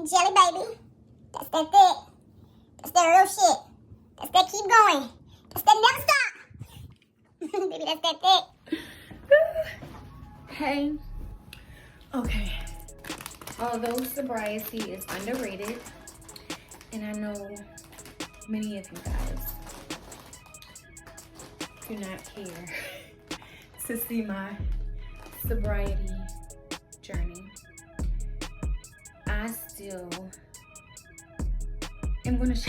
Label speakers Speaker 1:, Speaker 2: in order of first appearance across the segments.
Speaker 1: jelly baby. That's that thick. That's that real shit. That's that keep going. That's that never stop. Baby, that's that thick.
Speaker 2: Hey. Okay. Although sobriety is underrated, and I know many of you guys do not care to see my sobriety journey, I still am going to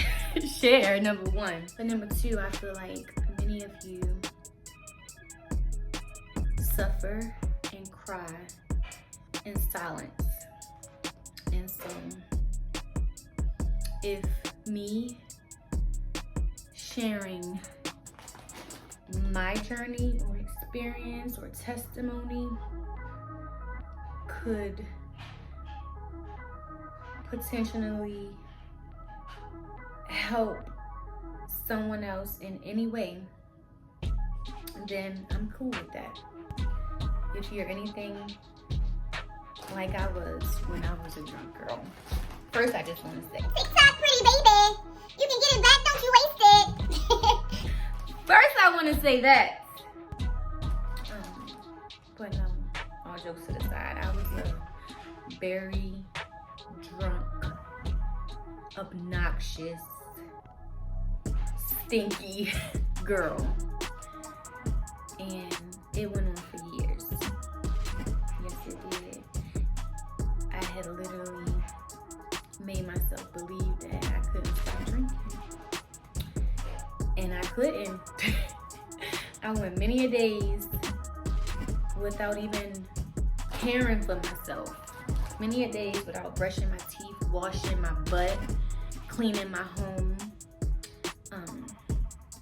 Speaker 2: share, number one. But number two, I feel like many of you suffer and cry in silence. And so if me sharing my journey or experience or testimony could potentially help someone else in any way, then I'm cool with that. If you're anything like I was when I was a drunk girl. First, I just want to say,
Speaker 1: TikTok pretty baby. You can get it back, don't you waste it.
Speaker 2: first I want to say that. But no, all jokes to the side, I was a very drunk, obnoxious, stinky girl. And it went on for years. Yes, it did. I had literally made myself believe that I couldn't stop drinking. And I couldn't. I went many a days without even caring for myself. Many a days without brushing my teeth, washing my butt, cleaning my home.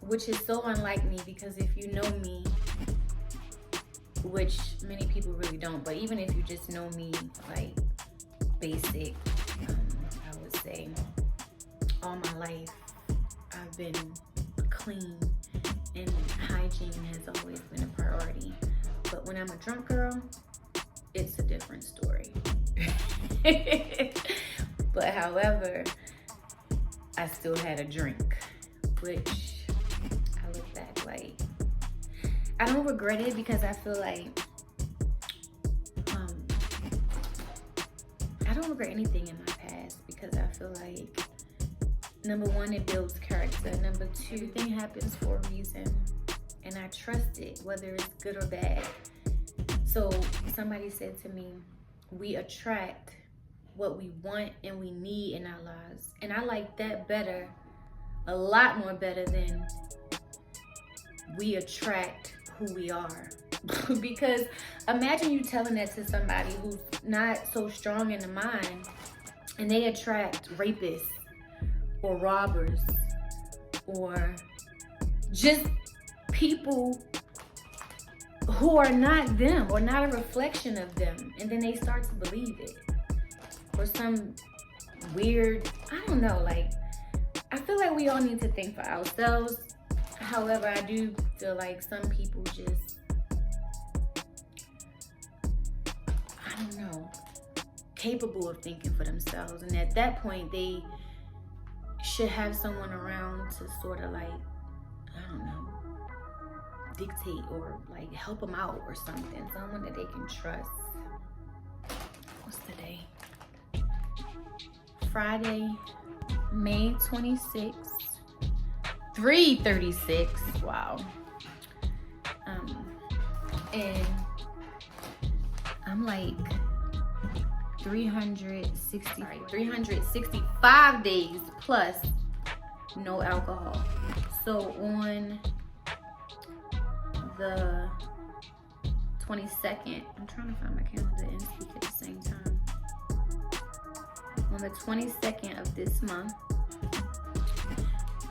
Speaker 2: Which is so unlike me, because if you know me, which many people really don't, but even if you just know me, like basic, I would say all my life I've been clean and hygiene has always been a priority. But when I'm a drunk girl, it's a different story. But however, I still had a drink, which I look back like, I don't regret it, because I feel like I don't regret anything in my past, because I feel like, number one, it builds character. Number two, everything happens for a reason, and I trust it, whether it's good or bad. So somebody said to me, we attract what we want and we need in our lives. And I like that better, a lot more better than we attract who we are. Because imagine you telling that to somebody who's not so strong in the mind, and they attract rapists or robbers or just people who are not them or not a reflection of them, and then they start to believe it. Or some weird, I don't know, like, I feel like we all need to think for ourselves. However, I do feel like some people just, I don't know, capable of thinking for themselves. And at that point, they should have someone around to sort of like, I don't know, dictate or like help them out or something. Someone that they can trust. What's the day? Friday, May 26th, 3:36. Wow. And I'm like 365 days plus no alcohol. So on the 22nd, I'm trying to find my calendar and speak at the same time. On the 22nd of this month,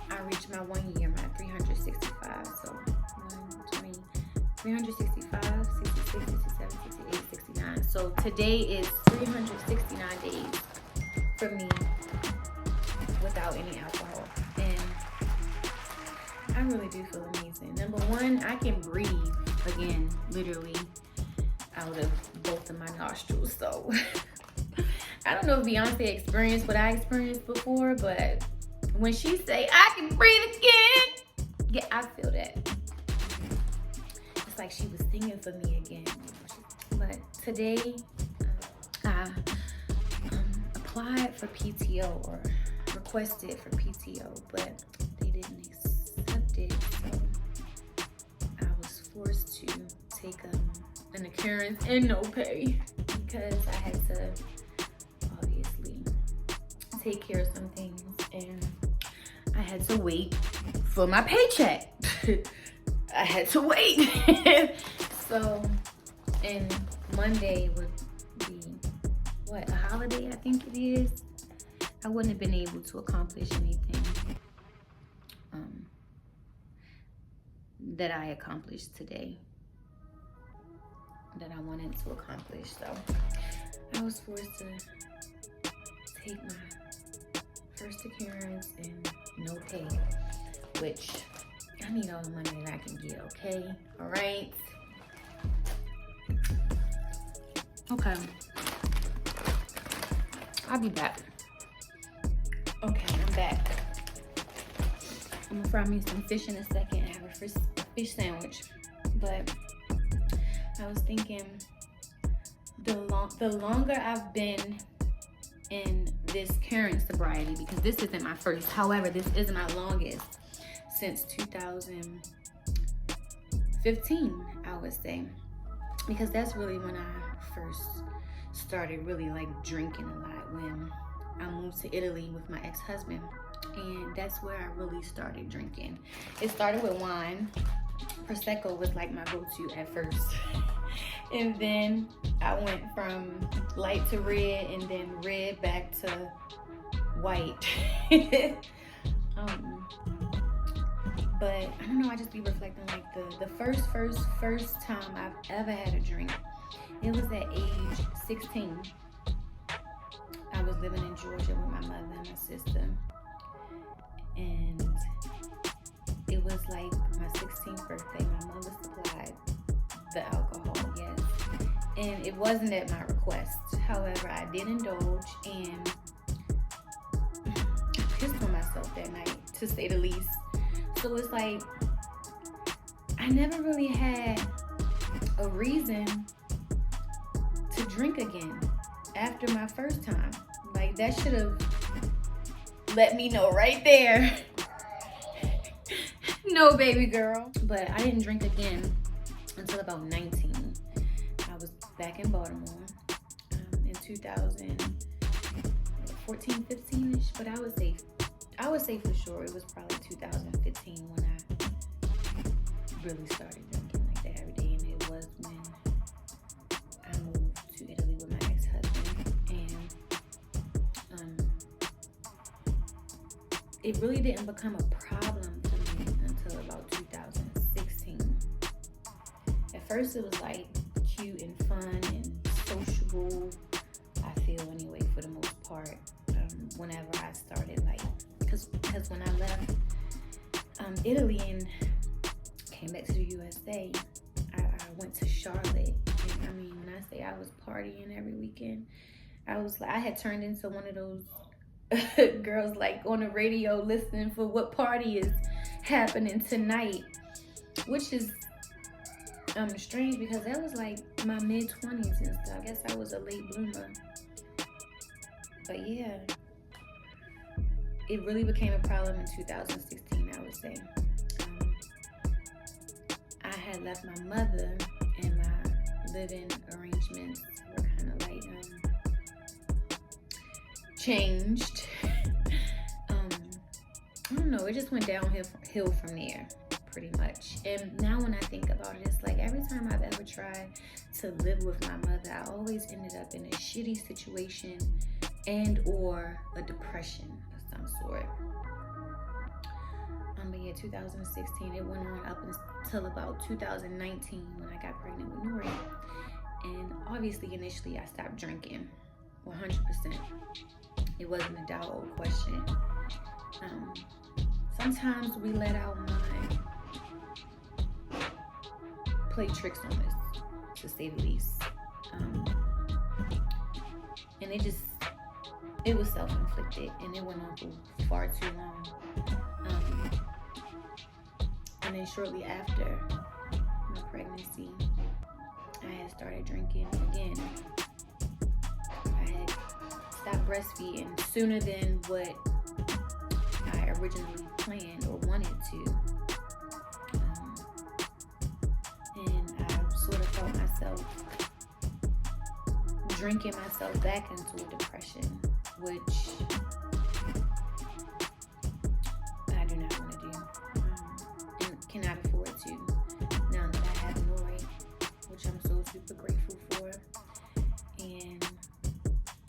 Speaker 2: I reached my 1 year, my 365. So 365, 66, 67, 68, 69. So today is 369 days for me without any alcohol. And I really do feel amazing. Number one, I can breathe again, literally out of both of my nostrils. So I don't know if Beyonce experienced what I experienced before, but when she say, I can breathe again, yeah, I feel that. It's like she was singing for me again. But today, I applied for PTO or requested for PTO, but they didn't accept it. So I was forced to take an occurrence and no pay because I had to obviously take care of some things and I had to wait for my paycheck. I had to wait. So, and Monday would be, what, a holiday, I think it is. I wouldn't have been able to accomplish anything that I accomplished today, that I wanted to accomplish. So I was forced to take my first appearance and no pay, which I need all the money that I can get, okay? All right? Okay. I'll be back. Okay, I'm back. I'm gonna fry me some fish in a second and have a fish sandwich. But I was thinking, the longer I've been in this current sobriety, because this isn't my first, however, this is my longest since 2015, I would say, because that's really when I first started really like drinking a lot, when I moved to Italy with my ex-husband, and that's where I really started drinking. It started with wine. Prosecco was like my go-to at first. And then I went from light to red, and then red back to white. But I don't know, I just be reflecting like the first time I've ever had a drink. It was at age 16. I was living in Georgia with my mother and my sister. And it was like my 16th birthday. My mother supplied the alcohol, yes. And it wasn't at my request. However, I did indulge, and I pissed on myself that night, to say the least. So it's like, I never really had a reason to drink again after my first time. Like, that should have let me know right there. No, baby girl. But I didn't drink again until about 19. I was back in Baltimore in 2014, 15-ish, but I would say for sure it was probably 2015 when I really started drinking like that every day. And it was when I moved to Italy with my ex-husband, and it really didn't become a problem to me until about 2016. At first it was like cute and fun and sociable, I feel anyway, for the most part. Whenever I started, like, because when I left Italy and came back to the USA, I went to Charlotte. And I mean, when I say I was partying every weekend, I had turned into one of those girls like on the radio listening for what party is happening tonight, which is strange because that was like my mid-20s and stuff. I guess I was a late bloomer. But yeah, it really became a problem in 2016, I would say. I had left my mother, and my living arrangements were kind of like changed. I don't know, it just went downhill from there, pretty much. And now when I think about it, it's like every time I've ever tried to live with my mother, I always ended up in a shitty situation and or a depression of some sort. But yeah, 2016, it went on up until about 2019 when I got pregnant with Nori. And obviously, initially, I stopped drinking 100%. It wasn't a doubt or question. Sometimes we let our mind play tricks on us, to say the least. And it just it was self-inflicted, and it went on for far too long. And then shortly after my pregnancy, I had started drinking again. I had stopped breastfeeding sooner than what I originally planned or wanted to. And I sort of felt myself drinking myself back into a depression, which I do not want to do, and cannot afford to now that I have Nori, which I'm so super grateful for. And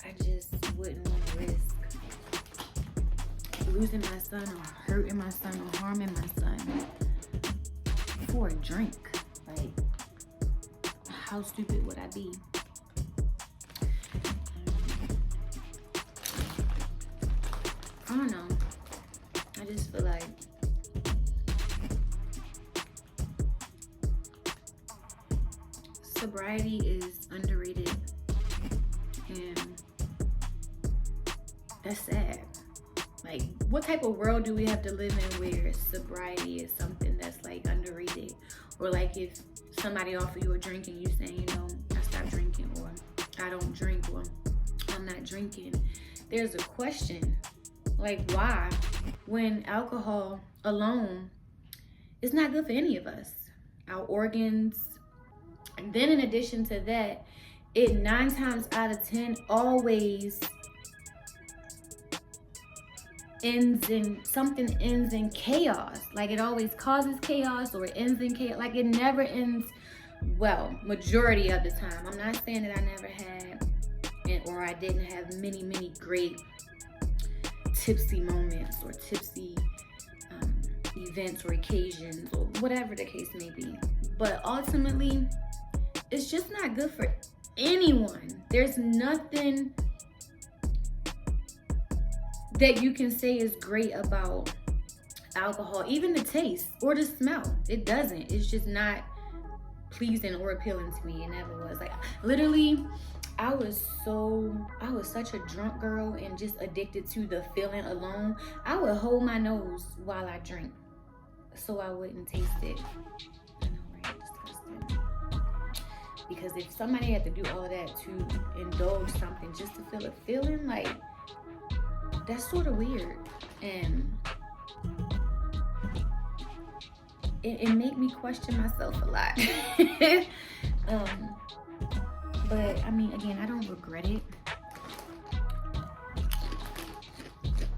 Speaker 2: I just wouldn't want to risk losing my son or hurting my son or harming my son for a drink. Like, how stupid would I be? I don't know. I just feel like sobriety is underrated, and that's sad. Like, what type of world do we have to live in where sobriety is something that's like underrated? Or like if somebody offer you a drink and you saying, you know, I stopped drinking, or I don't drink, or I'm not drinking, there's a question. Like, why? When alcohol alone is not good for any of us, our organs. And then in addition to that, it 9 times out of 10 always ends in chaos. Like, it always causes chaos or it ends in chaos. Like, it never ends well, majority of the time. I'm not saying that I never had or I didn't have many great tipsy moments or tipsy events or occasions or whatever the case may be. But ultimately, it's just not good for anyone. There's nothing that you can say is great about alcohol, even the taste or the smell. It doesn't. It's just not pleasing or appealing to me. It never was. Like, literally, I was such a drunk girl and just addicted to the feeling alone. I would hold my nose while I drink so I wouldn't taste it. I know, right? Disgusting. Because if somebody had to do all of that to indulge something just to feel a feeling, like, that's sort of weird. And it made me question myself a lot. But I mean, again, I don't regret it.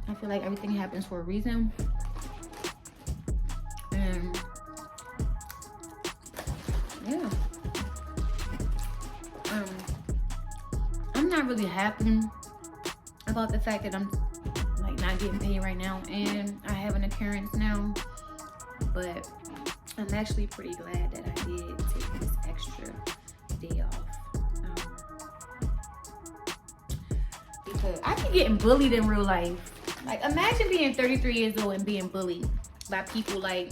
Speaker 2: I feel like everything happens for a reason. And yeah. I'm not really happy about the fact that I'm like not getting paid right now and I have an occurrence now. But I'm actually pretty glad that I did take this extra day off. Because I be getting bullied in real life. Like, imagine being 33 years old and being bullied by people, like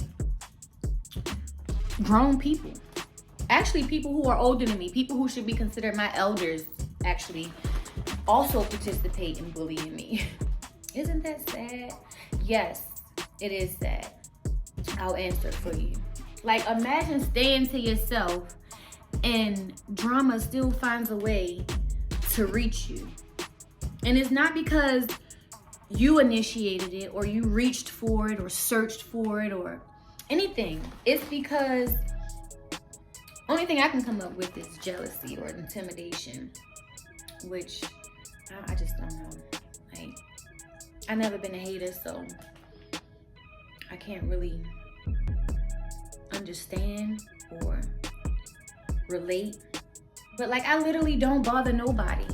Speaker 2: grown people. Actually, people who are older than me, people who should be considered my elders, actually also participate in bullying me. Isn't that sad? Yes, it is sad. I'll answer for you. Like, imagine staying to yourself and drama still finds a way to reach you. And it's not because you initiated it or you reached for it or searched for it or anything. It's because only thing I can come up with is jealousy or intimidation, which I just don't know. Like, I've never been a hater, so I can't really understand or relate. But like, I literally don't bother nobody.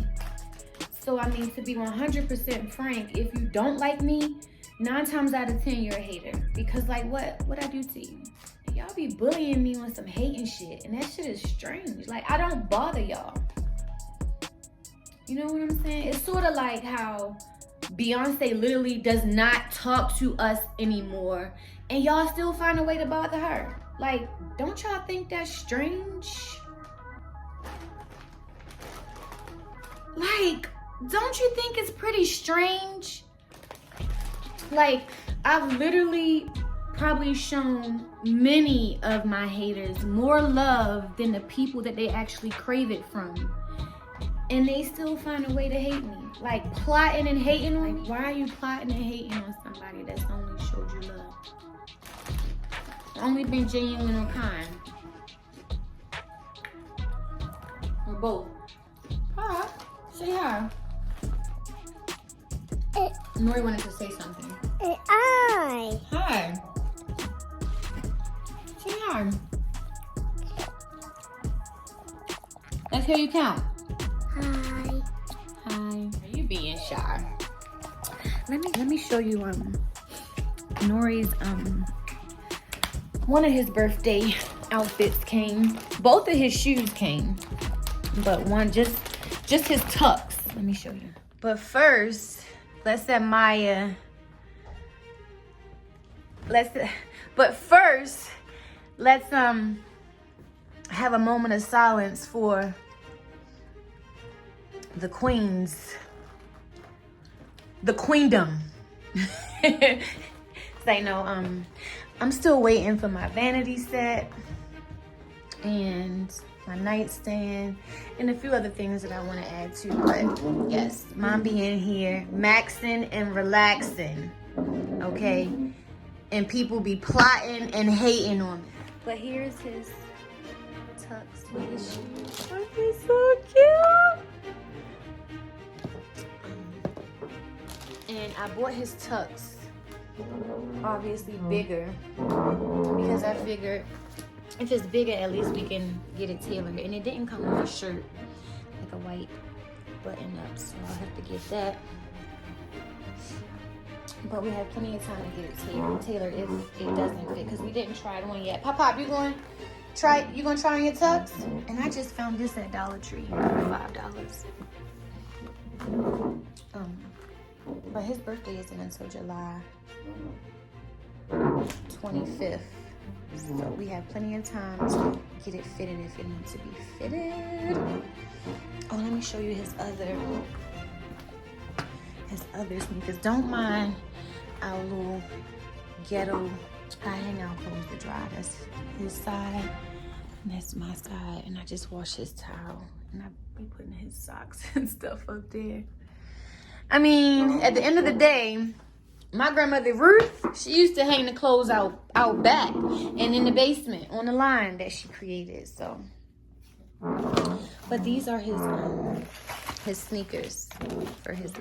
Speaker 2: So I mean, to be 100% frank, if you don't like me, 9 times out of 10 you're a hater. Because like, what I do to you? Y'all be bullying me on some hating shit, and that shit is strange. Like, I don't bother y'all. You know what I'm saying? It's sort of like how Beyonce literally does not talk to us anymore, and y'all still find a way to bother her. Like, don't y'all think that's strange? Like, don't you think it's pretty strange? Like, I've literally probably shown many of my haters more love than the people that they actually crave it from. And they still find a way to hate me. Like, plotting and hating on me. Why are you plotting and hating on somebody that's only showed you love? Only been genuine or kind. Or both. Hi. Say hi. Nori wanted to say something.
Speaker 1: Hi.
Speaker 2: Hi. Say hi. Let's hear you count.
Speaker 1: Hi.
Speaker 2: Hi. Are you being shy? Let me show you Nori's one of his birthday outfits came. Both of his shoes came, but one just his tux. Let me show you. But first, let's admire. Let's have a moment of silence for the queens, the queendom. I know I'm still waiting for my vanity set and my nightstand and a few other things that I want to add to. But yes, mom being here, maxing and relaxing, okay? And people be plotting and hating on me. But here's his tux with his shoes. Oh, he's so cute. And I bought his tux obviously bigger because I figured if it's bigger, at least we can get it tailored. And it didn't come with a shirt, like a white button up, so I'll have to get that. But we have plenty of time to get it tailored if it doesn't fit, because we didn't try it on yet. Pop, you gonna try on your tux? And I just found this at Dollar Tree for $5. But his birthday isn't until July 25th. So we have plenty of time to get it fitted if it needs to be fitted. Oh, let me show you his other sneakers. Don't mind our little ghetto hangout clothes to dry. That's his side and that's my side. And I just washed his towel and I be putting his socks and stuff up there. I mean, at the end of the day, my grandmother Ruth, she used to hang the clothes out back and in the basement on the line that she created. So, but these are his sneakers for his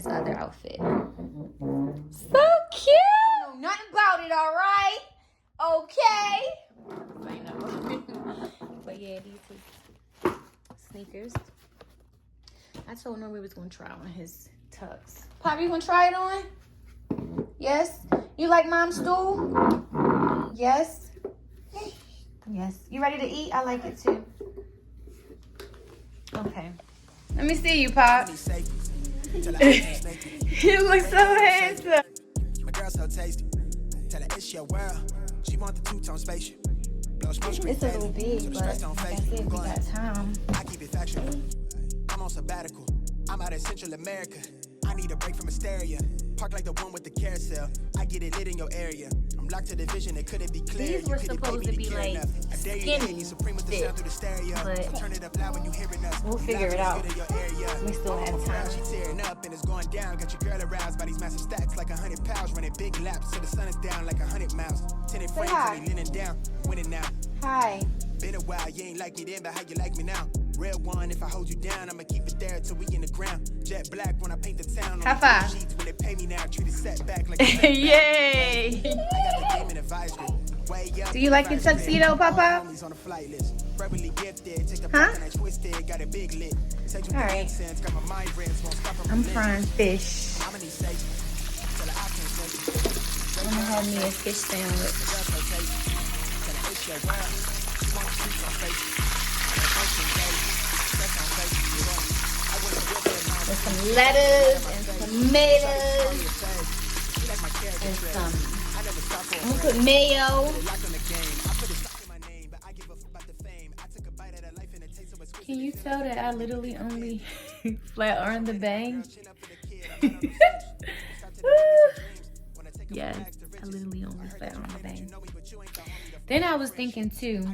Speaker 2: other outfit. So cute. I don't know nothing about it. All right. Okay. I know. But yeah, these are sneakers. I told Nori we was gonna try on his tux. Pop, you gonna try it on? Yes? You like mom's stool? Yes? Yes. You ready to eat? I like it too. Okay. Let me see you, Pop. You look so handsome.
Speaker 3: My girl's so tasty. Tell her it's your world. She want the two-tone spaceship.
Speaker 2: It's a little big, but like I said, we got time.
Speaker 3: I keep it factual. I'm on sabbatical. I'm out in Central America. I need a break from hysteria. Park like the one with the carousel. I get it lit in your area. I'm locked to the vision, it couldn't be clear.
Speaker 2: These were supposed to be like skinny sticks, but
Speaker 3: turn it up loud when you hearing us.
Speaker 2: We'll figure it out. We still have time.
Speaker 3: She tearing up and it's going down. Got your girl aroused by these massive stacks like 100 pounds. Running big laps till the sun is down like 100 miles. Tenant frames and leaning down. Winning now.
Speaker 2: Hi.
Speaker 3: Been a while, you ain't like me then, but how you like me now? Real one, if I hold you down, I'ma keep it there till we in the ground. Jet black when I paint the town.
Speaker 2: High five.
Speaker 3: Sheets when they pay me now, treat it setback like
Speaker 2: Yay!
Speaker 3: I got the game in advisory. Way up.
Speaker 2: Do you like your tuxedo, Papa?
Speaker 3: On the flight list. Verbally gifted, take the
Speaker 2: Huh?
Speaker 3: and I twisted, got a big lit.
Speaker 2: All right.
Speaker 3: Got my mind rents, won't stop
Speaker 2: I'm frying fish.
Speaker 3: How many states? Tell her I can't say.
Speaker 2: I'm gonna have me a fish sandwich. With some lettuce and some tomatoes and some, I'm gonna put mayo. Can you tell that I literally only Flat iron the bang. Yes, I literally only flat iron the bang. Then I was thinking too,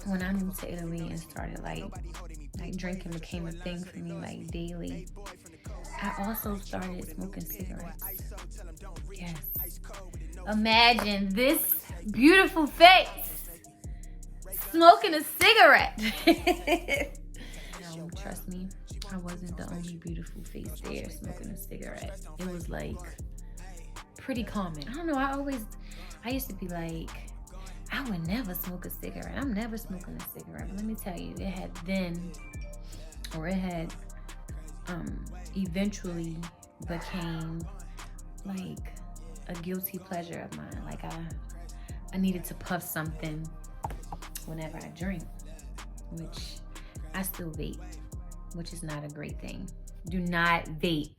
Speaker 2: when I moved to Italy and started like drinking became a thing for me like daily, I also started smoking cigarettes. Yes. Imagine this beautiful face smoking a cigarette. No, trust me, I wasn't the only beautiful face there smoking a cigarette. It was like pretty common. I don't know, I used to be like, I would never smoke a cigarette. I'm never smoking a cigarette. But let me tell you, it had eventually became like a guilty pleasure of mine. Like I needed to puff something whenever I drink, which I still vape, which is not a great thing. Do not vape.